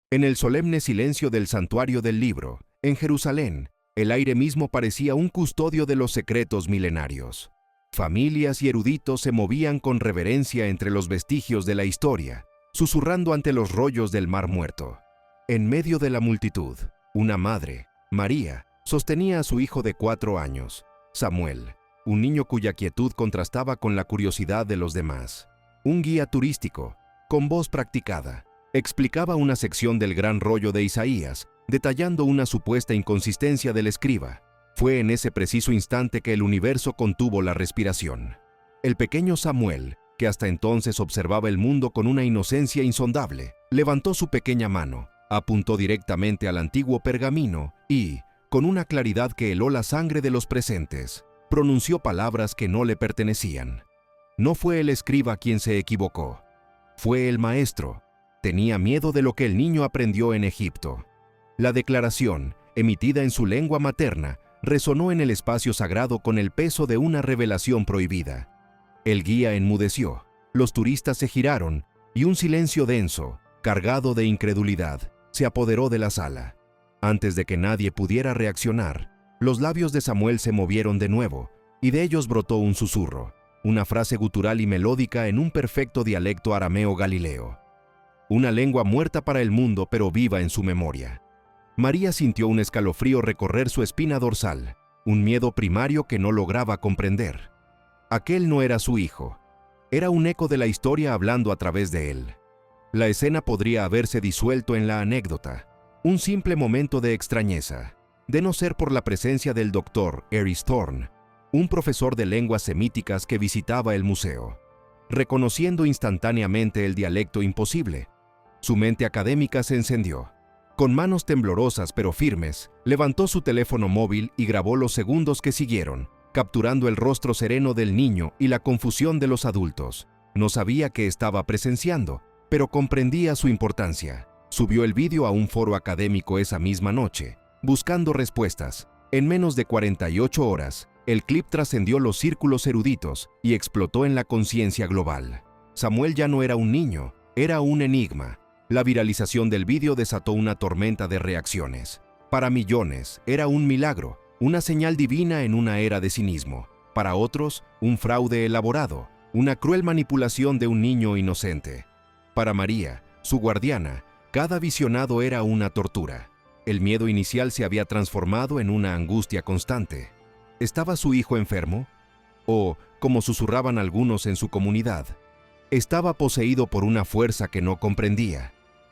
En el solemne silencio del santuario del libro, en Jerusalén, el aire mismo parecía un custodio de los secretos milenarios. Familias y eruditos se movían con reverencia entre los vestigios de la historia, susurrando ante los rollos del Mar Muerto. En medio de la multitud, una madre, María, sostenía a su hijo de 4 años, Samuel, un niño cuya quietud contrastaba con la curiosidad de los demás. Un guía turístico, con voz practicada, explicaba una sección del gran rollo de Isaías, detallando una supuesta inconsistencia del escriba. Fue en ese preciso instante que el universo contuvo la respiración. El pequeño Samuel, que hasta entonces observaba el mundo con una inocencia insondable, levantó su pequeña mano, apuntó directamente al antiguo pergamino y, con una claridad que heló la sangre de los presentes, pronunció palabras que no le pertenecían. No fue el escriba quien se equivocó. Fue el maestro. Tenía miedo de lo que el niño aprendió en Egipto. La declaración, emitida en su lengua materna, resonó en el espacio sagrado con el peso de una revelación prohibida. El guía enmudeció, los turistas se giraron, y un silencio denso, cargado de incredulidad, se apoderó de la sala. Antes de que nadie pudiera reaccionar, los labios de Samuel se movieron de nuevo, y de ellos brotó un susurro, una frase gutural y melódica en un perfecto dialecto arameo galileo. Una lengua muerta para el mundo, pero viva en su memoria. María sintió un escalofrío recorrer su espina dorsal, un miedo primario que no lograba comprender. Aquel no era su hijo. Era un eco de la historia hablando a través de él. La escena podría haberse disuelto en la anécdota, un simple momento de extrañeza, de no ser por la presencia del doctor Eris Thorne, un profesor de lenguas semíticas que visitaba el museo. Reconociendo instantáneamente el dialecto imposible, su mente académica se encendió. Con manos temblorosas pero firmes, levantó su teléfono móvil y grabó los segundos que siguieron, capturando el rostro sereno del niño y la confusión de los adultos. No sabía qué estaba presenciando, pero comprendía su importancia. Subió el vídeo a un foro académico esa misma noche, buscando respuestas. En menos de 48 horas, el clip trascendió los círculos eruditos y explotó en la conciencia global. Samuel ya no era un niño, era un enigma. La viralización del vídeo desató una tormenta de reacciones. Para millones, era un milagro, una señal divina en una era de cinismo. Para otros, un fraude elaborado, una cruel manipulación de un niño inocente. Para María, su guardiana, cada visionado era una tortura. El miedo inicial se había transformado en una angustia constante. ¿Estaba su hijo enfermo? O, como susurraban algunos en su comunidad, estaba poseído por una fuerza que no comprendía.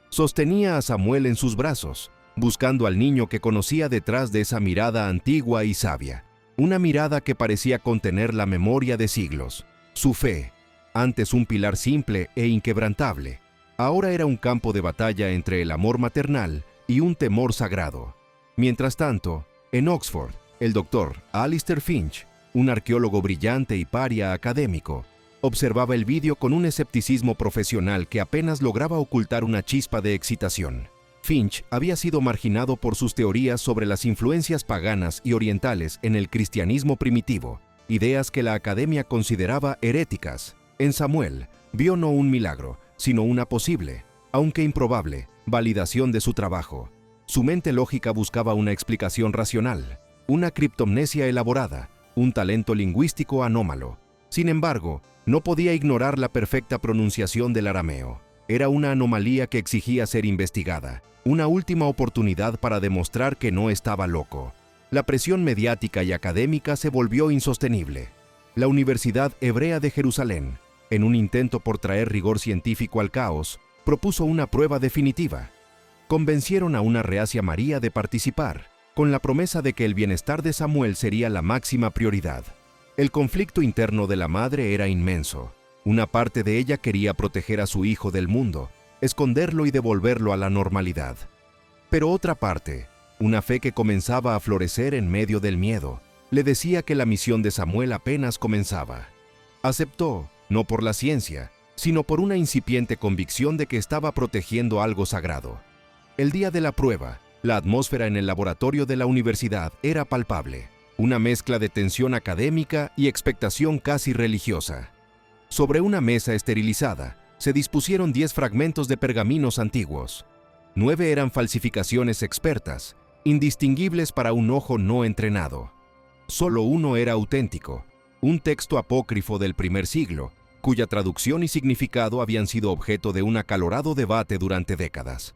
Sostenía a Samuel en sus brazos, buscando al niño que conocía detrás de esa mirada antigua y sabia, una mirada que parecía contener la memoria de siglos. Su fe, antes un pilar simple e inquebrantable, ahora era un campo de batalla entre el amor maternal y un temor sagrado. Mientras tanto, en Oxford, el doctor Alistair Finch, un arqueólogo brillante y paria académico, observaba el vídeo con un escepticismo profesional que apenas lograba ocultar una chispa de excitación. Finch había sido marginado por sus teorías sobre las influencias paganas y orientales en el cristianismo primitivo, ideas que la academia consideraba heréticas. En Samuel, vio no un milagro, sino una posible, aunque improbable, validación de su trabajo. Su mente lógica buscaba una explicación racional, una criptomnesia elaborada, un talento lingüístico anómalo. Sin embargo, no podía ignorar la perfecta pronunciación del arameo. Era una anomalía que exigía ser investigada, una última oportunidad para demostrar que no estaba loco. La presión mediática y académica se volvió insostenible. La Universidad Hebrea de Jerusalén, en un intento por traer rigor científico al caos, propuso una prueba definitiva. Convencieron a una reacia María de participar, con la promesa de que el bienestar de Samuel sería la máxima prioridad. El conflicto interno de la madre era inmenso. Una parte de ella quería proteger a su hijo del mundo, esconderlo y devolverlo a la normalidad. Pero otra parte, una fe que comenzaba a florecer en medio del miedo, le decía que la misión de Samuel apenas comenzaba. Aceptó, no por la ciencia, sino por una incipiente convicción de que estaba protegiendo algo sagrado. El día de la prueba, la atmósfera en el laboratorio de la universidad era palpable, una mezcla de tensión académica y expectación casi religiosa. Sobre una mesa esterilizada, se dispusieron 10 fragmentos de pergaminos antiguos. 9 eran falsificaciones expertas, indistinguibles para un ojo no entrenado. Solo uno era auténtico, un texto apócrifo del primer siglo, cuya traducción y significado habían sido objeto de un acalorado debate durante décadas.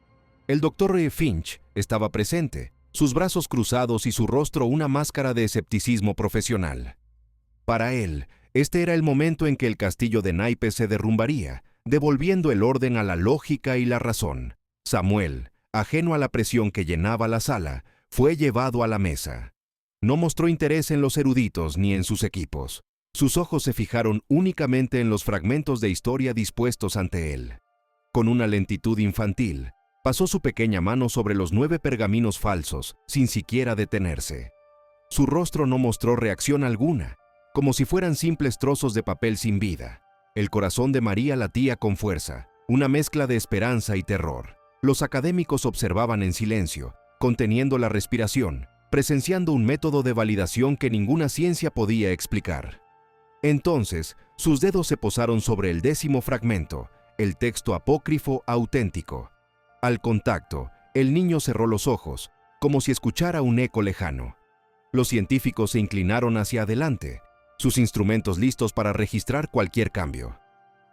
El doctor Finch estaba presente, sus brazos cruzados y su rostro una máscara de escepticismo profesional. Para él, este era el momento en que el castillo de naipes se derrumbaría, devolviendo el orden a la lógica y la razón. Samuel, ajeno a la presión que llenaba la sala, fue llevado a la mesa. No mostró interés en los eruditos ni en sus equipos. Sus ojos se fijaron únicamente en los fragmentos de historia dispuestos ante él. Con una lentitud infantil, pasó su pequeña mano sobre los 9 pergaminos falsos, sin siquiera detenerse. Su rostro no mostró reacción alguna, como si fueran simples trozos de papel sin vida. El corazón de María latía con fuerza, una mezcla de esperanza y terror. Los académicos observaban en silencio, conteniendo la respiración, presenciando un método de validación que ninguna ciencia podía explicar. Entonces, sus dedos se posaron sobre el 10º fragmento, el texto apócrifo auténtico. Al contacto, el niño cerró los ojos, como si escuchara un eco lejano. Los científicos se inclinaron hacia adelante, sus instrumentos listos para registrar cualquier cambio.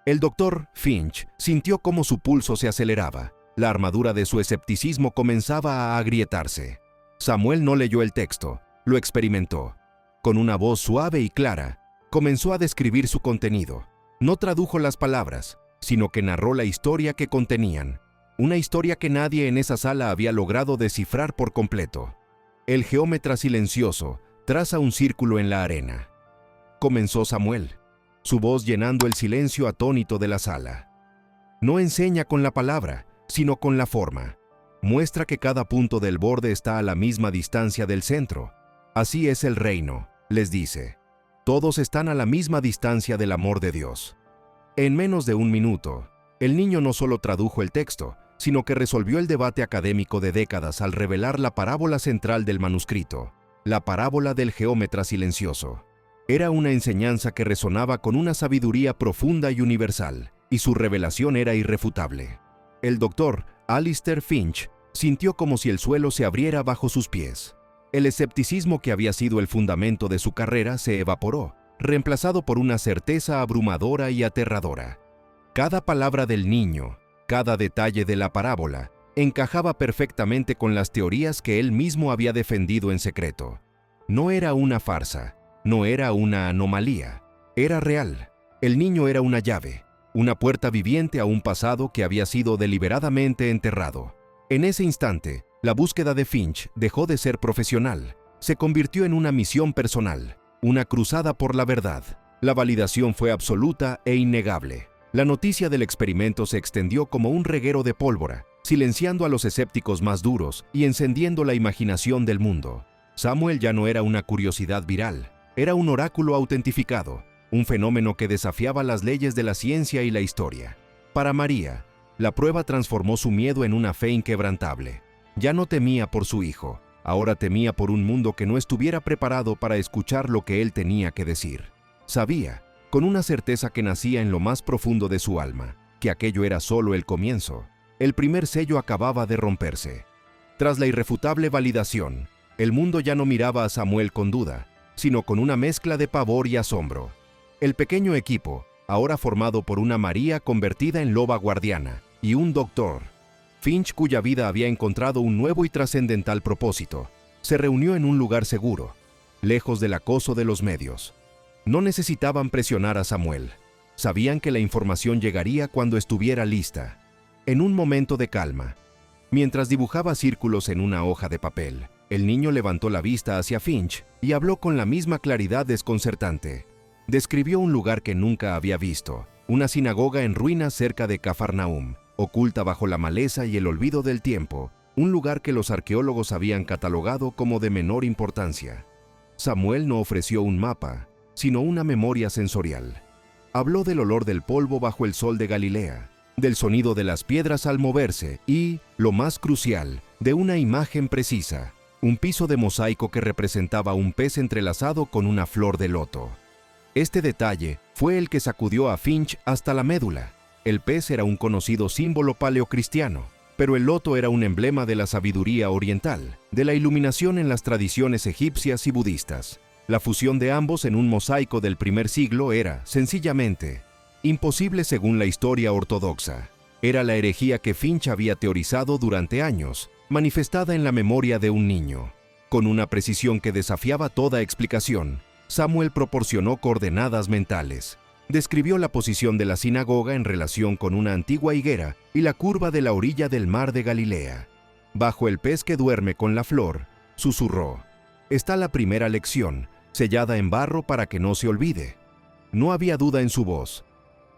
El doctor Finch sintió cómo su pulso se aceleraba. La armadura de su escepticismo comenzaba a agrietarse. Samuel no leyó el texto, lo experimentó. Con una voz suave y clara, comenzó a describir su contenido. No tradujo las palabras, sino que narró la historia que contenían. Una historia que nadie en esa sala había logrado descifrar por completo. El geómetra silencioso traza un círculo en la arena. Comenzó Samuel, su voz llenando el silencio atónito de la sala. No enseña con la palabra, sino con la forma. Muestra que cada punto del borde está a la misma distancia del centro. Así es el reino, les dice. Todos están a la misma distancia del amor de Dios. En menos de un minuto, el niño no solo tradujo el texto, sino que resolvió el debate académico de décadas al revelar la parábola central del manuscrito, la parábola del geómetra silencioso. Era una enseñanza que resonaba con una sabiduría profunda y universal, y su revelación era irrefutable. El doctor Alistair Finch sintió como si el suelo se abriera bajo sus pies. El escepticismo que había sido el fundamento de su carrera se evaporó, reemplazado por una certeza abrumadora y aterradora. Cada palabra del niño, cada detalle de la parábola, encajaba perfectamente con las teorías que él mismo había defendido en secreto. No era una farsa, no era una anomalía, era real. El niño era una llave, una puerta viviente a un pasado que había sido deliberadamente enterrado. En ese instante, la búsqueda de Finch dejó de ser profesional, se convirtió en una misión personal, una cruzada por la verdad. La validación fue absoluta e innegable. La noticia del experimento se extendió como un reguero de pólvora, silenciando a los escépticos más duros y encendiendo la imaginación del mundo. Samuel ya no era una curiosidad viral, era un oráculo autentificado, un fenómeno que desafiaba las leyes de la ciencia y la historia. Para María, la prueba transformó su miedo en una fe inquebrantable. Ya no temía por su hijo, ahora temía por un mundo que no estuviera preparado para escuchar lo que él tenía que decir. Sabía, con una certeza que nacía en lo más profundo de su alma, que aquello era solo el comienzo. El primer sello acababa de romperse. Tras la irrefutable validación, el mundo ya no miraba a Samuel con duda, sino con una mezcla de pavor y asombro. El pequeño equipo, ahora formado por una María convertida en loba guardiana y un doctor Finch cuya vida había encontrado un nuevo y trascendental propósito, se reunió en un lugar seguro, lejos del acoso de los medios. No necesitaban presionar a Samuel. Sabían que la información llegaría cuando estuviera lista. En un momento de calma, mientras dibujaba círculos en una hoja de papel, el niño levantó la vista hacia Finch y habló con la misma claridad desconcertante. Describió un lugar que nunca había visto, una sinagoga en ruinas cerca de Cafarnaúm, oculta bajo la maleza y el olvido del tiempo, un lugar que los arqueólogos habían catalogado como de menor importancia. Samuel no ofreció un mapa, sino una memoria sensorial. Habló del olor del polvo bajo el sol de Galilea, del sonido de las piedras al moverse y, lo más crucial, de una imagen precisa, un piso de mosaico que representaba un pez entrelazado con una flor de loto. Este detalle fue el que sacudió a Finch hasta la médula. El pez era un conocido símbolo paleocristiano. pero el loto era un emblema de la sabiduría oriental, de la iluminación en las tradiciones egipcias y budistas. La fusión de ambos en un mosaico del primer siglo era, sencillamente, imposible según la historia ortodoxa. Era la herejía que Finch había teorizado durante años, manifestada en la memoria de un niño. Con una precisión que desafiaba toda explicación, Samuel proporcionó coordenadas mentales. Describió la posición de la sinagoga en relación con una antigua higuera y la curva de la orilla del mar de Galilea. Bajo el pez que duerme con la flor, susurró: está la primera lección, sellada en barro para que no se olvide. No había duda en su voz,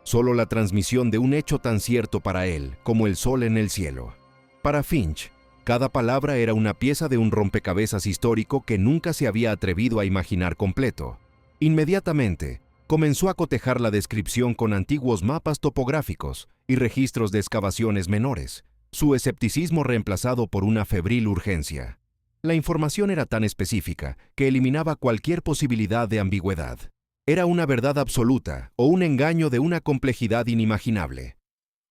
solo la transmisión de un hecho tan cierto para él como el sol en el cielo. Para Finch, cada palabra era una pieza de un rompecabezas histórico que nunca se había atrevido a imaginar completo. Inmediatamente, comenzó a cotejar la descripción con antiguos mapas topográficos y registros de excavaciones menores, su escepticismo reemplazado por una febril urgencia. La información era tan específica que eliminaba cualquier posibilidad de ambigüedad. Era una verdad absoluta o un engaño de una complejidad inimaginable.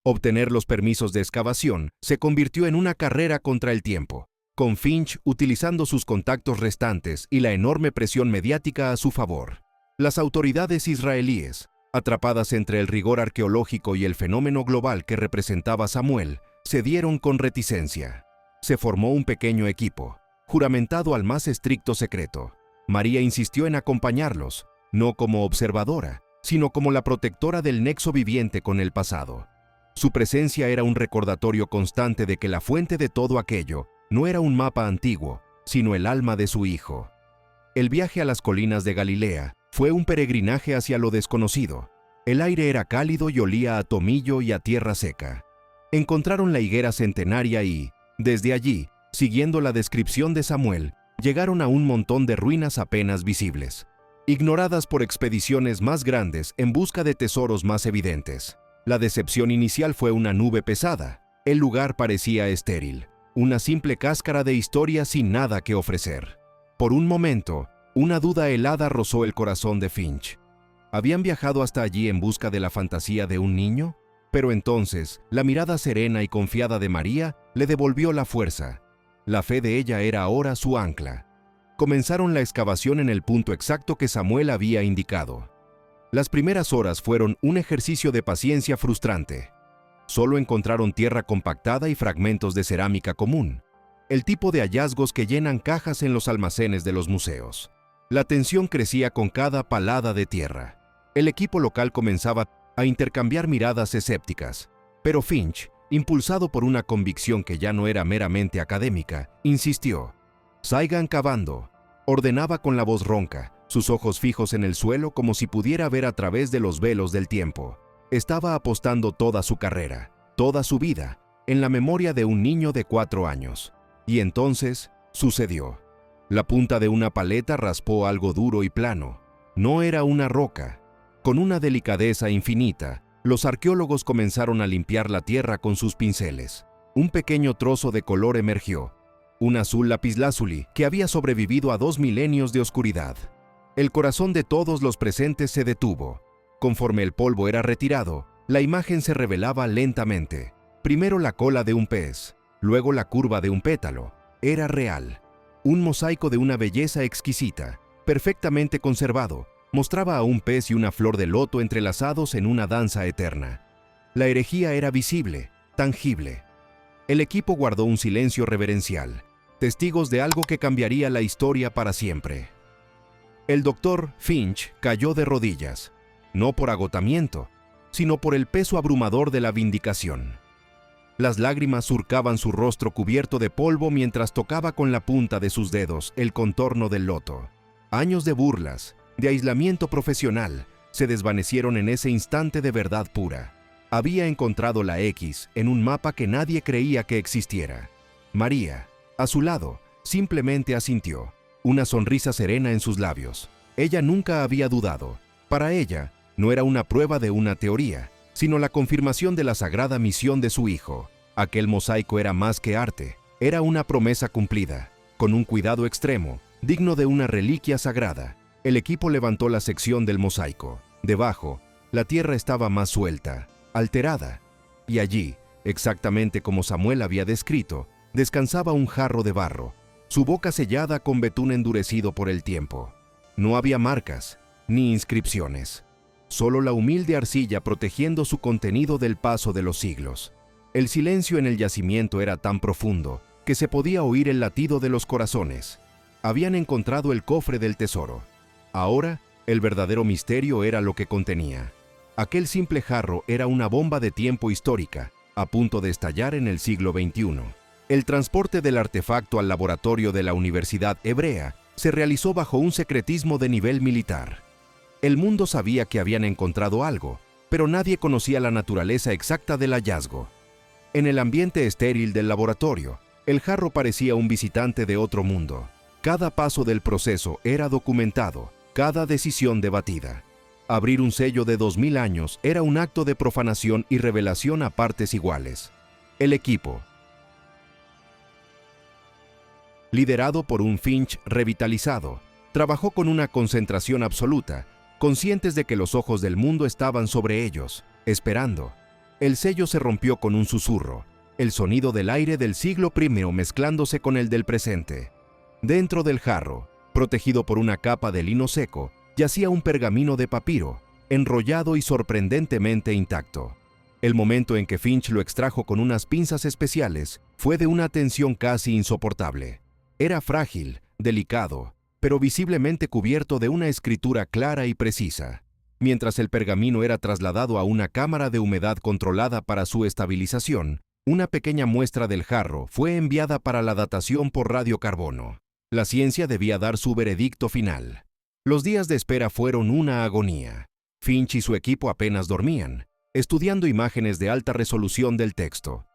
Obtener los permisos de excavación se convirtió en una carrera contra el tiempo, con Finch utilizando sus contactos restantes y la enorme presión mediática a su favor. Las autoridades israelíes, atrapadas entre el rigor arqueológico y el fenómeno global que representaba Samuel, cedieron con reticencia. Se formó un pequeño equipo, juramentado al más estricto secreto. María insistió en acompañarlos, no como observadora, sino como la protectora del nexo viviente con el pasado. Su presencia era un recordatorio constante de que la fuente de todo aquello no era un mapa antiguo, sino el alma de su hijo. El viaje a las colinas de Galilea fue un peregrinaje hacia lo desconocido. El aire era cálido y olía a tomillo y a tierra seca. Encontraron la higuera centenaria y, desde allí, siguiendo la descripción de Samuel, llegaron a un montón de ruinas apenas visibles, ignoradas por expediciones más grandes en busca de tesoros más evidentes. La decepción inicial fue una nube pesada. El lugar parecía estéril, una simple cáscara de historia sin nada que ofrecer. Por un momento, una duda helada rozó el corazón de Finch. ¿Habían viajado hasta allí en busca de la fantasía de un niño? Pero entonces, la mirada serena y confiada de María le devolvió la fuerza. La fe de ella era ahora su ancla. Comenzaron la excavación en el punto exacto que Samuel había indicado. Las primeras horas fueron un ejercicio de paciencia frustrante. Solo encontraron tierra compactada y fragmentos de cerámica común, el tipo de hallazgos que llenan cajas en los almacenes de los museos. La tensión crecía con cada palada de tierra. El equipo local comenzaba a intercambiar miradas escépticas, pero Finch, impulsado por una convicción que ya no era meramente académica, insistió. «Sigan cavando», ordenaba con la voz ronca, sus ojos fijos en el suelo como si pudiera ver a través de los velos del tiempo. Estaba apostando toda su carrera, toda su vida, en la memoria de un niño de 4 años. Y entonces, sucedió. La punta de una paleta raspó algo duro y plano. No era una roca. Con una delicadeza infinita, los arqueólogos comenzaron a limpiar la tierra con sus pinceles. Un pequeño trozo de color emergió, un azul lapislázuli que había sobrevivido a 2 milenios de oscuridad. El corazón de todos los presentes se detuvo. Conforme el polvo era retirado, la imagen se revelaba lentamente. Primero la cola de un pez, luego la curva de un pétalo. Era real. Un mosaico de una belleza exquisita, perfectamente conservado, mostraba a un pez y una flor de loto entrelazados en una danza eterna. La herejía era visible, tangible. El equipo guardó un silencio reverencial, testigos de algo que cambiaría la historia para siempre. El doctor Finch cayó de rodillas, no por agotamiento, sino por el peso abrumador de la vindicación. Las lágrimas surcaban su rostro cubierto de polvo mientras tocaba con la punta de sus dedos el contorno del loto. Años de burlas, de aislamiento profesional, se desvanecieron en ese instante de verdad pura. Había encontrado la X en un mapa que nadie creía que existiera. María, a su lado, simplemente asintió, una sonrisa serena en sus labios. Ella nunca había dudado. Para ella, no era una prueba de una teoría, sino la confirmación de la sagrada misión de su hijo. Aquel mosaico era más que arte, era una promesa cumplida, con un cuidado extremo, digno de una reliquia sagrada. El equipo levantó la sección del mosaico. Debajo, la tierra estaba más suelta, alterada, y allí, Exactamente como Samuel había descrito, descansaba un jarro de barro, su boca sellada con betún endurecido por el tiempo. No había marcas, ni inscripciones, solo la humilde arcilla protegiendo su contenido del paso de los siglos. El silencio en el yacimiento era tan profundo que se podía oír el latido de los corazones. Habían encontrado el cofre del tesoro. Ahora, el verdadero misterio era lo que contenía. Aquel simple jarro era una bomba de tiempo histórica, a punto de estallar en el siglo XXI. El transporte del artefacto al laboratorio de la Universidad Hebrea se realizó bajo un secretismo de nivel militar. El mundo sabía que habían encontrado algo, pero nadie conocía la naturaleza exacta del hallazgo. En el ambiente estéril del laboratorio, el jarro parecía un visitante de otro mundo. Cada paso del proceso era documentado, cada decisión debatida. Abrir un sello de 2000 años era un acto de profanación y revelación a partes iguales. El equipo, liderado por un Finch revitalizado, trabajó con una concentración absoluta, conscientes de que los ojos del mundo estaban sobre ellos, esperando. El sello se rompió con un susurro, el sonido del aire del siglo I mezclándose con el del presente. Dentro del jarro, protegido por una capa de lino seco, yacía un pergamino de papiro, enrollado y sorprendentemente intacto. El momento en que Finch lo extrajo con unas pinzas especiales fue de una tensión casi insoportable. Era frágil, delicado, pero visiblemente cubierto de una escritura clara y precisa. Mientras el pergamino era trasladado a una cámara de humedad controlada para su estabilización, una pequeña muestra del jarro fue enviada para la datación por radiocarbono. La ciencia debía dar su veredicto final. Los días de espera fueron una agonía. Finch y su equipo apenas dormían, estudiando imágenes de alta resolución del texto,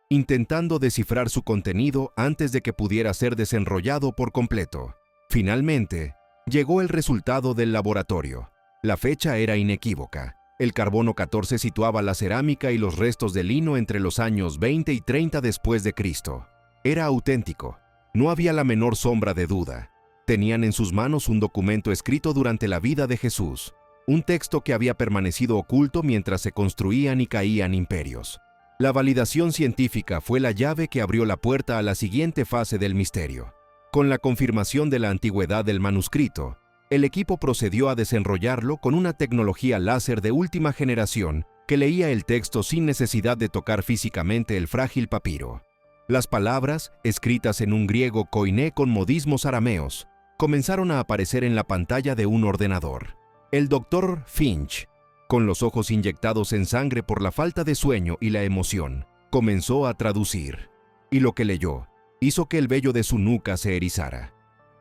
intentando descifrar su contenido antes de que pudiera ser desenrollado por completo. Finalmente, llegó el resultado del laboratorio. La fecha era inequívoca. El carbono 14 situaba la cerámica y los restos de lino entre los años 20 y 30 después de Cristo. Era auténtico. No había la menor sombra de duda. Tenían en sus manos un documento escrito durante la vida de Jesús, un texto que había permanecido oculto mientras se construían y caían imperios. La validación científica fue la llave que abrió la puerta a la siguiente fase del misterio. Con la confirmación de la antigüedad del manuscrito, el equipo procedió a desenrollarlo con una tecnología láser de última generación que leía el texto sin necesidad de tocar físicamente el frágil papiro. Las palabras, escritas en un griego koiné con modismos arameos, comenzaron a aparecer en la pantalla de un ordenador. El doctor Finch, con los ojos inyectados en sangre por la falta de sueño y la emoción, comenzó a traducir. Y lo que leyó hizo que el vello de su nuca se erizara.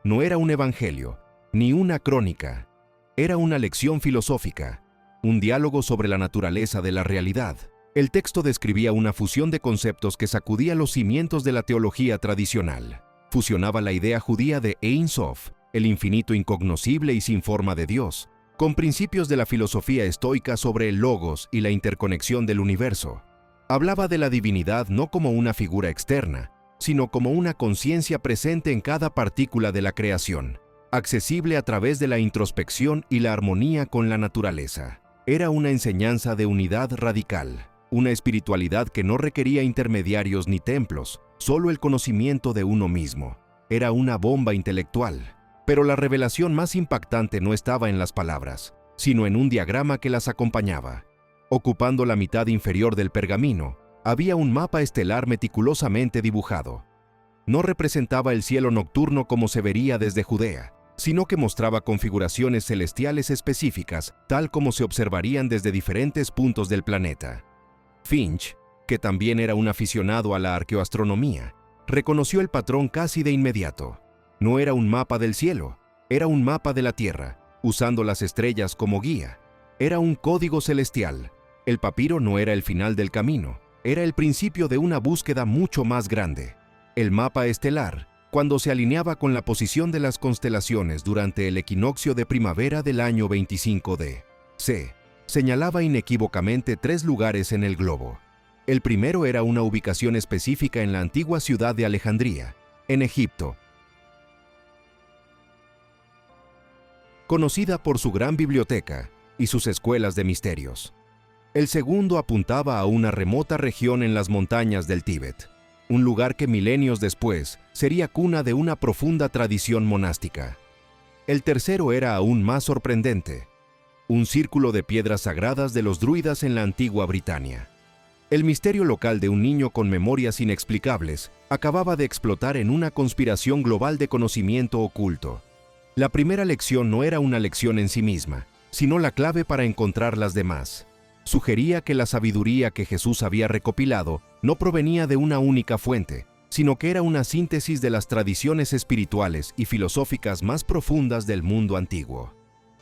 No era un evangelio, ni una crónica. Era una lección filosófica, un diálogo sobre la naturaleza de la realidad. El texto describía una fusión de conceptos que sacudía los cimientos de la teología tradicional. Fusionaba la idea judía de Ein Sof, el infinito incognoscible y sin forma de Dios, con principios de la filosofía estoica sobre el logos y la interconexión del universo. Hablaba de la divinidad no como una figura externa, sino como una conciencia presente en cada partícula de la creación, accesible a través de la introspección y la armonía con la naturaleza. Era una enseñanza de unidad radical, una espiritualidad que no requería intermediarios ni templos, solo el conocimiento de uno mismo. Era una bomba intelectual. Pero la revelación más impactante no estaba en las palabras, sino en un diagrama que las acompañaba. Ocupando la mitad inferior del pergamino, había un mapa estelar meticulosamente dibujado. No representaba el cielo nocturno como se vería desde Judea, sino que mostraba configuraciones celestiales específicas, tal como se observarían desde diferentes puntos del planeta. Finch, que también era un aficionado a la arqueoastronomía, reconoció el patrón casi de inmediato. No era un mapa del cielo, era un mapa de la Tierra, usando las estrellas como guía. Era un código celestial. El papiro no era el final del camino, era el principio de una búsqueda mucho más grande. El mapa estelar, cuando se alineaba con la posición de las constelaciones durante el equinoccio de primavera del año 25 d. C, señalaba inequívocamente 3 lugares en el globo. El primero era una ubicación específica en la antigua ciudad de Alejandría, en Egipto, conocida por su gran biblioteca y sus escuelas de misterios. El segundo apuntaba a una remota región en las montañas del Tíbet, un lugar que milenios después sería cuna de una profunda tradición monástica. El tercero era aún más sorprendente: un círculo de piedras sagradas de los druidas en la antigua Britania. El misterio local de un niño con memorias inexplicables acababa de explotar en una conspiración global de conocimiento oculto. La primera lección no era una lección en sí misma, sino la clave para encontrar las demás. Sugería que la sabiduría que Jesús había recopilado no provenía de una única fuente, sino que era una síntesis de las tradiciones espirituales y filosóficas más profundas del mundo antiguo.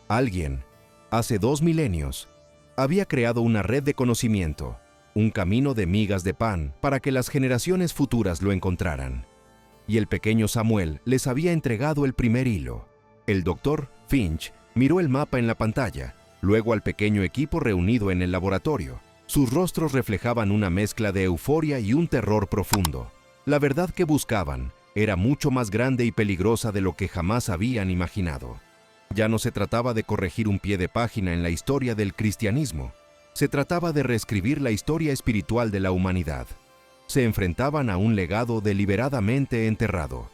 Alguien, hace 2 milenios, había creado una red de conocimiento, un camino de migas de pan para que las generaciones futuras lo encontraran. Y el pequeño Samuel les había entregado el primer hilo. El doctor Finch miró el mapa en la pantalla, luego al pequeño equipo reunido en el laboratorio. Sus rostros reflejaban una mezcla de euforia y un terror profundo. La verdad que buscaban era mucho más grande y peligrosa de lo que jamás habían imaginado. Ya no se trataba de corregir un pie de página en la historia del cristianismo. Se trataba de reescribir la historia espiritual de la humanidad. Se enfrentaban a un legado deliberadamente enterrado.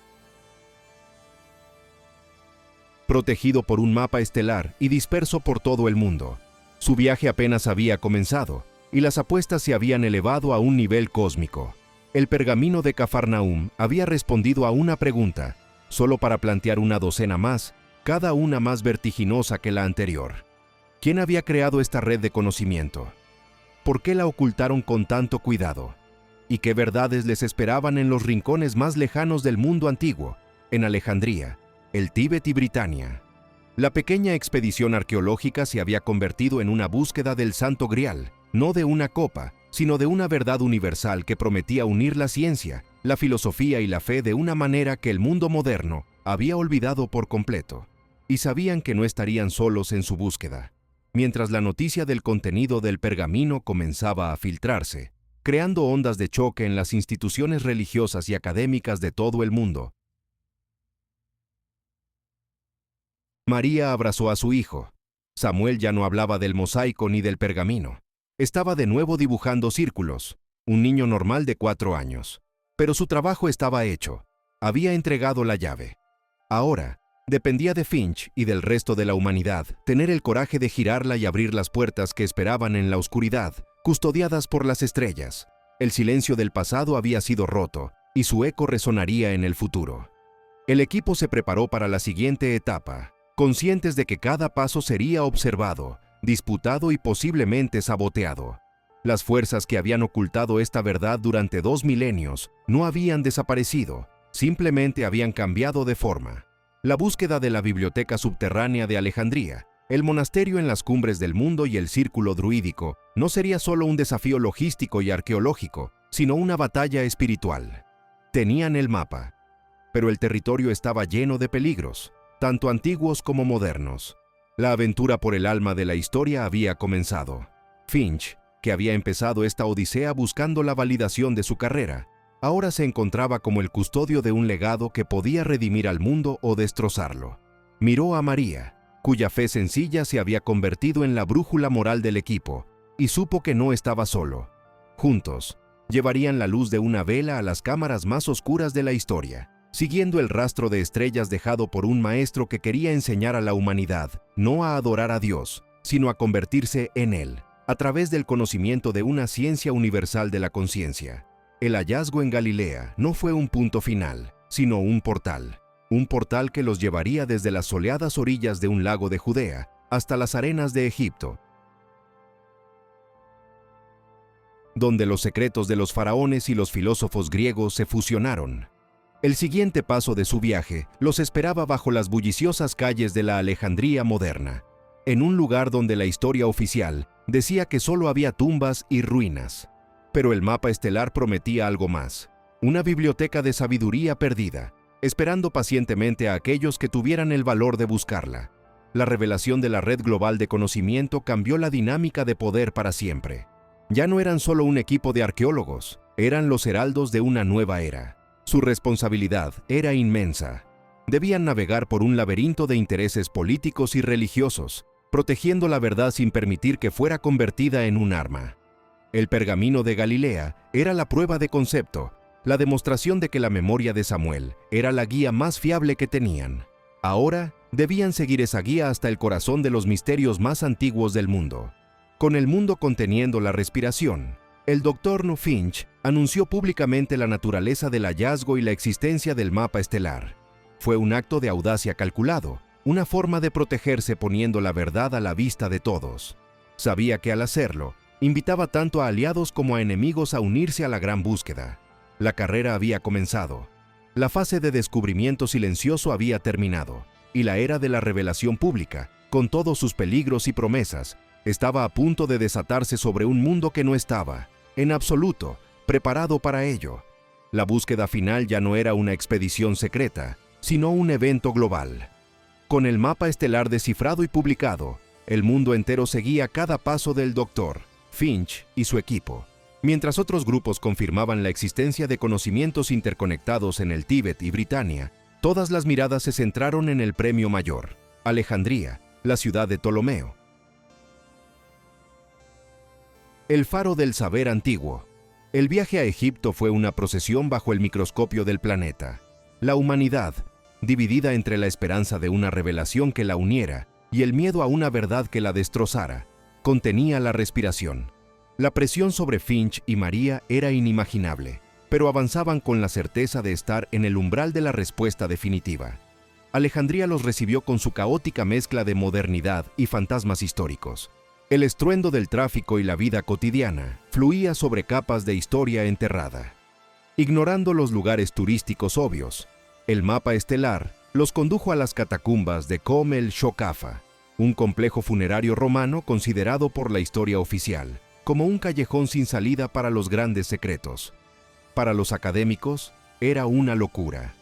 Protegido por un mapa estelar y disperso por todo el mundo, su viaje apenas había comenzado y las apuestas se habían elevado a un nivel cósmico. El pergamino de Cafarnaúm había respondido a una pregunta, solo para plantear una docena más, cada una más vertiginosa que la anterior. ¿Quién había creado esta red de conocimiento? ¿Por qué la ocultaron con tanto cuidado? ¿Y qué verdades les esperaban en los rincones más lejanos del mundo antiguo, en Alejandría, el Tíbet y Britania? La pequeña expedición arqueológica se había convertido en una búsqueda del Santo Grial, no de una copa, sino de una verdad universal que prometía unir la ciencia, la filosofía y la fe de una manera que el mundo moderno había olvidado por completo. Y sabían que no estarían solos en su búsqueda. Mientras la noticia del contenido del pergamino comenzaba a filtrarse, creando ondas de choque en las instituciones religiosas y académicas de todo el mundo, María abrazó a su hijo. Samuel ya no hablaba del mosaico ni del pergamino. Estaba de nuevo dibujando círculos, un niño normal de 4 años. Pero su trabajo estaba hecho. Había entregado la llave. Ahora, dependía de Finch y del resto de la humanidad tener el coraje de girarla y abrir las puertas que esperaban en la oscuridad, custodiadas por las estrellas. El silencio del pasado había sido roto y su eco resonaría en el futuro. El equipo se preparó para la siguiente etapa, conscientes de que cada paso sería observado, disputado y posiblemente saboteado. Las fuerzas que habían ocultado esta verdad durante 2 milenios no habían desaparecido, simplemente habían cambiado de forma. La búsqueda de la biblioteca subterránea de Alejandría, el monasterio en las cumbres del mundo y el círculo druídico no sería solo un desafío logístico y arqueológico, sino una batalla espiritual. Tenían el mapa, pero el territorio estaba lleno de peligros, tanto antiguos como modernos. La aventura por el alma de la historia había comenzado. Finch, que había empezado esta odisea buscando la validación de su carrera, ahora se encontraba como el custodio de un legado que podía redimir al mundo o destrozarlo. Miró a María, cuya fe sencilla se había convertido en la brújula moral del equipo, y supo que no estaba solo. Juntos, llevarían la luz de una vela a las cámaras más oscuras de la historia, siguiendo el rastro de estrellas dejado por un maestro que quería enseñar a la humanidad no a adorar a Dios, sino a convertirse en Él, a través del conocimiento de una ciencia universal de la conciencia. El hallazgo en Galilea no fue un punto final, sino un portal que los llevaría desde las soleadas orillas de un lago de Judea hasta las arenas de Egipto, donde los secretos de los faraones y los filósofos griegos se fusionaron. El siguiente paso de su viaje los esperaba bajo las bulliciosas calles de la Alejandría moderna, en un lugar donde la historia oficial decía que solo había tumbas y ruinas. Pero el mapa estelar prometía algo más, una biblioteca de sabiduría perdida, esperando pacientemente a aquellos que tuvieran el valor de buscarla. La revelación de la red global de conocimiento cambió la dinámica de poder para siempre. Ya no eran solo un equipo de arqueólogos, eran los heraldos de una nueva era. Su responsabilidad era inmensa. Debían navegar por un laberinto de intereses políticos y religiosos, protegiendo la verdad sin permitir que fuera convertida en un arma. El pergamino de Galilea era la prueba de concepto, la demostración de que la memoria de Samuel era la guía más fiable que tenían. Ahora, debían seguir esa guía hasta el corazón de los misterios más antiguos del mundo. Con el mundo conteniendo la respiración, el Dr. Finch anunció públicamente la naturaleza del hallazgo y la existencia del mapa estelar. Fue un acto de audacia calculado, una forma de protegerse poniendo la verdad a la vista de todos. Sabía que al hacerlo, invitaba tanto a aliados como a enemigos a unirse a la gran búsqueda. La carrera había comenzado. La fase de descubrimiento silencioso había terminado, y la era de la revelación pública, con todos sus peligros y promesas, estaba a punto de desatarse sobre un mundo que no estaba, en absoluto, preparado para ello. La búsqueda final ya no era una expedición secreta, sino un evento global. Con el mapa estelar descifrado y publicado, el mundo entero seguía cada paso del Dr. Finch y su equipo. Mientras otros grupos confirmaban la existencia de conocimientos interconectados en el Tíbet y Britania, todas las miradas se centraron en el premio mayor, Alejandría, la ciudad de Ptolomeo. El faro del saber antiguo. El viaje a Egipto fue una procesión bajo el microscopio del planeta. La humanidad, dividida entre la esperanza de una revelación que la uniera y el miedo a una verdad que la destrozara, contenía la respiración. La presión sobre Finch y María era inimaginable, pero avanzaban con la certeza de estar en el umbral de la respuesta definitiva. Alejandría los recibió con su caótica mezcla de modernidad y fantasmas históricos. El estruendo del tráfico y la vida cotidiana fluía sobre capas de historia enterrada. Ignorando los lugares turísticos obvios, el mapa estelar los condujo a las catacumbas de Kom el Shokafa, un complejo funerario romano considerado por la historia oficial como un callejón sin salida para los grandes secretos. Para los académicos, era una locura.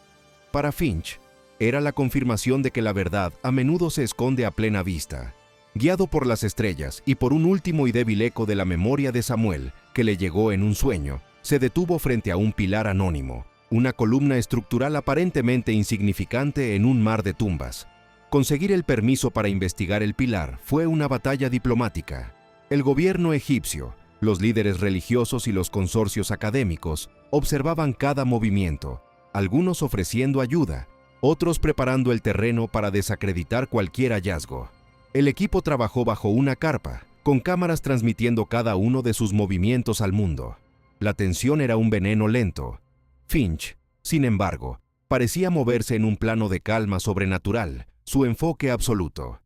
Para Finch, era la confirmación de que la verdad a menudo se esconde a plena vista. Guiado por las estrellas y por un último y débil eco de la memoria de Samuel, que le llegó en un sueño, se detuvo frente a un pilar anónimo, una columna estructural aparentemente insignificante en un mar de tumbas. Conseguir el permiso para investigar el pilar fue una batalla diplomática. El gobierno egipcio, los líderes religiosos y los consorcios académicos observaban cada movimiento, algunos ofreciendo ayuda, otros preparando el terreno para desacreditar cualquier hallazgo. El equipo trabajó bajo una carpa, con cámaras transmitiendo cada uno de sus movimientos al mundo. La tensión era un veneno lento. Finch, sin embargo, parecía moverse en un plano de calma sobrenatural, su enfoque absoluto.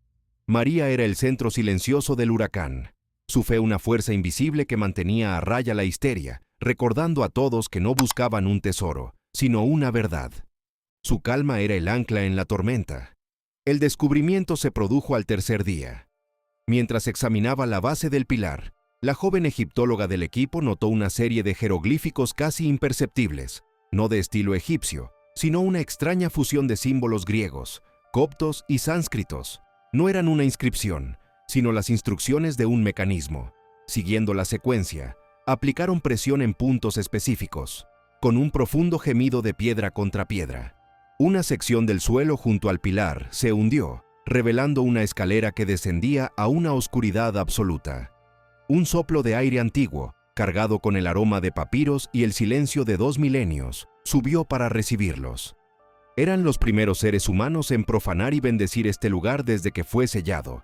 María era el centro silencioso del huracán. Su fe una fuerza invisible que mantenía a raya la histeria, recordando a todos que no buscaban un tesoro, sino una verdad. Su calma era el ancla en la tormenta. El descubrimiento se produjo al tercer día. Mientras examinaba la base del pilar, la joven egiptóloga del equipo notó una serie de jeroglíficos casi imperceptibles, no de estilo egipcio, sino una extraña fusión de símbolos griegos, coptos y sánscritos. No eran una inscripción, sino las instrucciones de un mecanismo. Siguiendo la secuencia, aplicaron presión en puntos específicos, con un profundo gemido de piedra contra piedra. Una sección del suelo junto al pilar se hundió, revelando una escalera que descendía a una oscuridad absoluta. Un soplo de aire antiguo, cargado con el aroma de papiros y el silencio de 2 milenios, subió para recibirlos. Eran los primeros seres humanos en profanar y bendecir este lugar desde que fue sellado.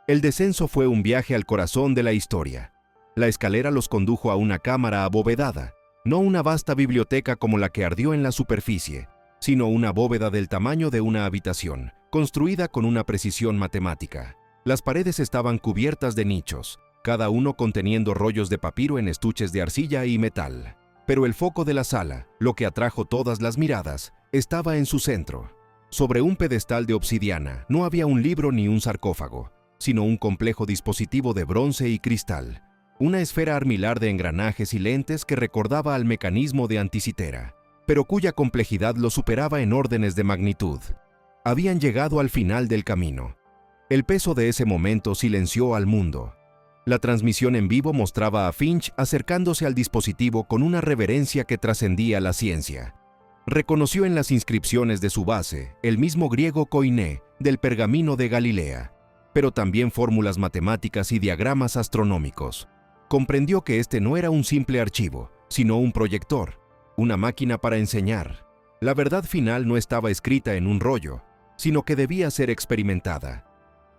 El descenso fue un viaje al corazón de la historia. La escalera los condujo a una cámara abovedada, no una vasta biblioteca como la que ardió en la superficie, sino una bóveda del tamaño de una habitación, construida con una precisión matemática. Las paredes estaban cubiertas de nichos, cada uno conteniendo rollos de papiro en estuches de arcilla y metal. Pero el foco de la sala, lo que atrajo todas las miradas, estaba en su centro. Sobre un pedestal de obsidiana no había un libro ni un sarcófago, sino un complejo dispositivo de bronce y cristal, una esfera armilar de engranajes y lentes que recordaba al mecanismo de Anticitera, pero cuya complejidad lo superaba en órdenes de magnitud. Habían llegado al final del camino. El peso de ese momento silenció al mundo. La transmisión en vivo mostraba a Finch acercándose al dispositivo con una reverencia que trascendía la ciencia. Reconoció en las inscripciones de su base el mismo griego koiné del pergamino de Galilea. pero también fórmulas matemáticas y diagramas astronómicos. Comprendió que este no era un simple archivo, sino un proyector, una máquina para enseñar. La verdad final no estaba escrita en un rollo, sino que debía ser experimentada.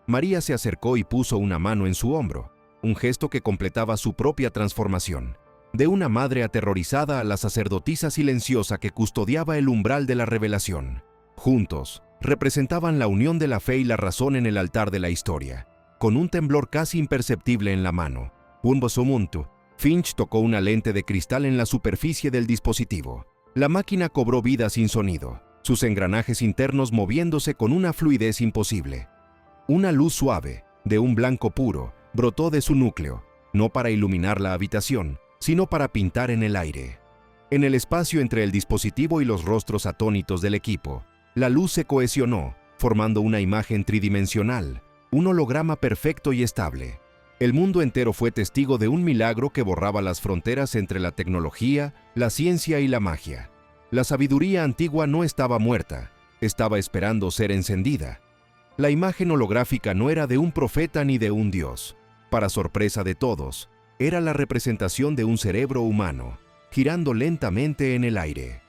María se acercó y puso una mano en su hombro, un gesto que completaba su propia transformación, de una madre aterrorizada a la sacerdotisa silenciosa que custodiaba el umbral de la revelación. Juntos, representaban la unión de la fe y la razón en el altar de la historia. Con un temblor casi imperceptible en la mano, Finch tocó una lente de cristal en la superficie del dispositivo. La máquina cobró vida sin sonido, sus engranajes internos moviéndose con una fluidez imposible. Una luz suave, de un blanco puro, brotó de su núcleo, no para iluminar la habitación, sino para pintar en el aire. En el espacio entre el dispositivo y los rostros atónitos del equipo, la luz se cohesionó, formando una imagen tridimensional, un holograma perfecto y estable. El mundo entero fue testigo de un milagro que borraba las fronteras entre la tecnología, la ciencia y la magia. La sabiduría antigua no estaba muerta, estaba esperando ser encendida. La imagen holográfica no era de un profeta ni de un dios. Para sorpresa de todos, era la representación de un cerebro humano, girando lentamente en el aire.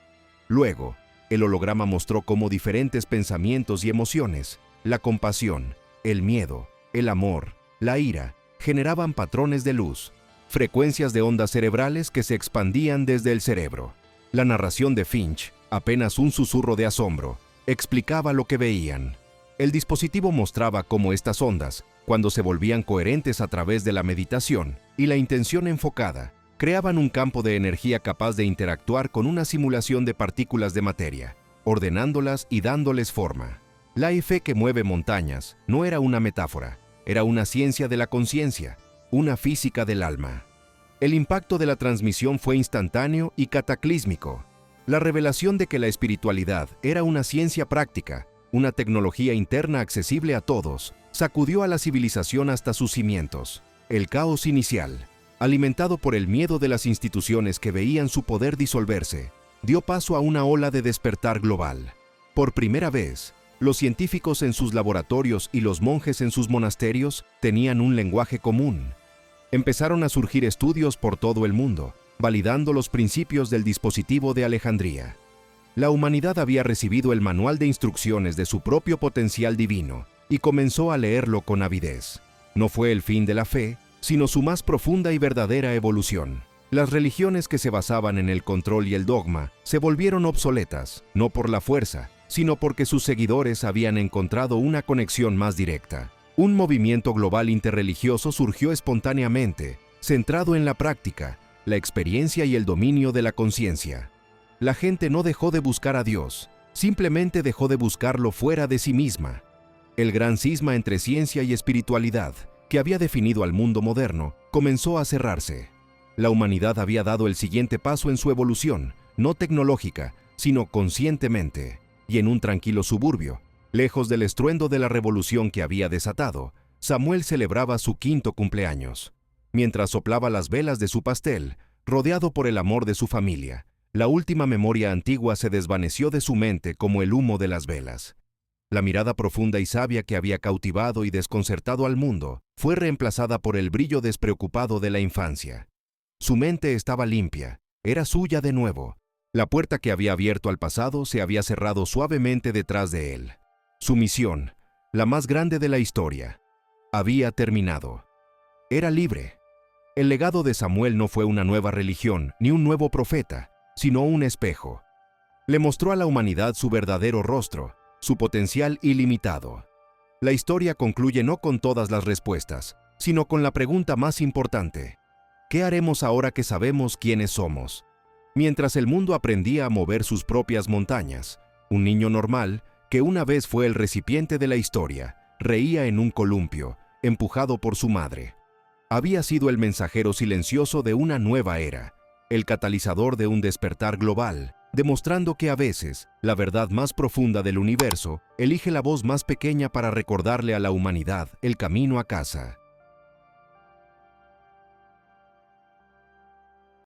Luego, el holograma mostró cómo diferentes pensamientos y emociones, la compasión, el miedo, el amor, la ira, generaban patrones de luz, frecuencias de ondas cerebrales que se expandían desde el cerebro. La narración de Finch, apenas un susurro de asombro, explicaba lo que veían. El dispositivo mostraba cómo estas ondas, cuando se volvían coherentes a través de la meditación y la intención enfocada, creaban un campo de energía capaz de interactuar con una simulación de partículas de materia, ordenándolas y dándoles forma. La fe que mueve montañas no era una metáfora, era una ciencia de la conciencia, una física del alma. El impacto de la transmisión fue instantáneo y cataclísmico. La revelación de que la espiritualidad era una ciencia práctica, una tecnología interna accesible a todos, sacudió a la civilización hasta sus cimientos. El caos inicial, alimentado por el miedo de las instituciones que veían su poder disolverse, dio paso a una ola de despertar global. Por primera vez, los científicos en sus laboratorios y los monjes en sus monasterios tenían un lenguaje común. Empezaron a surgir estudios por todo el mundo, validando los principios del dispositivo de Alejandría. La humanidad había recibido el manual de instrucciones de su propio potencial divino y comenzó a leerlo con avidez. No fue el fin de la fe, sino su más profunda y verdadera evolución. Las religiones que se basaban en el control y el dogma se volvieron obsoletas, no por la fuerza, sino porque sus seguidores habían encontrado una conexión más directa. Un movimiento global interreligioso surgió espontáneamente, centrado en la práctica, la experiencia y el dominio de la conciencia. La gente no dejó de buscar a Dios, simplemente dejó de buscarlo fuera de sí misma. El gran cisma entre ciencia y espiritualidad, que había definido al mundo moderno, comenzó a cerrarse. La humanidad había dado el siguiente paso en su evolución, no tecnológica, sino conscientemente, y en un tranquilo suburbio, lejos del estruendo de la revolución que había desatado, Samuel celebraba su 5º cumpleaños. Mientras soplaba las velas de su pastel, rodeado por el amor de su familia, la última memoria antigua se desvaneció de su mente como el humo de las velas. La mirada profunda y sabia que había cautivado y desconcertado al mundo fue reemplazada por el brillo despreocupado de la infancia. Su mente estaba limpia, era suya de nuevo. La puerta que había abierto al pasado se había cerrado suavemente detrás de él. Su misión, la más grande de la historia, había terminado. Era libre. El legado de Samuel no fue una nueva religión ni un nuevo profeta, sino un espejo. Le mostró a la humanidad su verdadero rostro, su potencial ilimitado. La historia concluye no con todas las respuestas, sino con la pregunta más importante: ¿qué haremos ahora que sabemos quiénes somos? Mientras el mundo aprendía a mover sus propias montañas, un niño normal, que una vez fue el recipiente de la historia, reía en un columpio, empujado por su madre. Había sido el mensajero silencioso de una nueva era, el catalizador de un despertar global, demostrando que a veces, la verdad más profunda del universo elige la voz más pequeña para recordarle a la humanidad el camino a casa.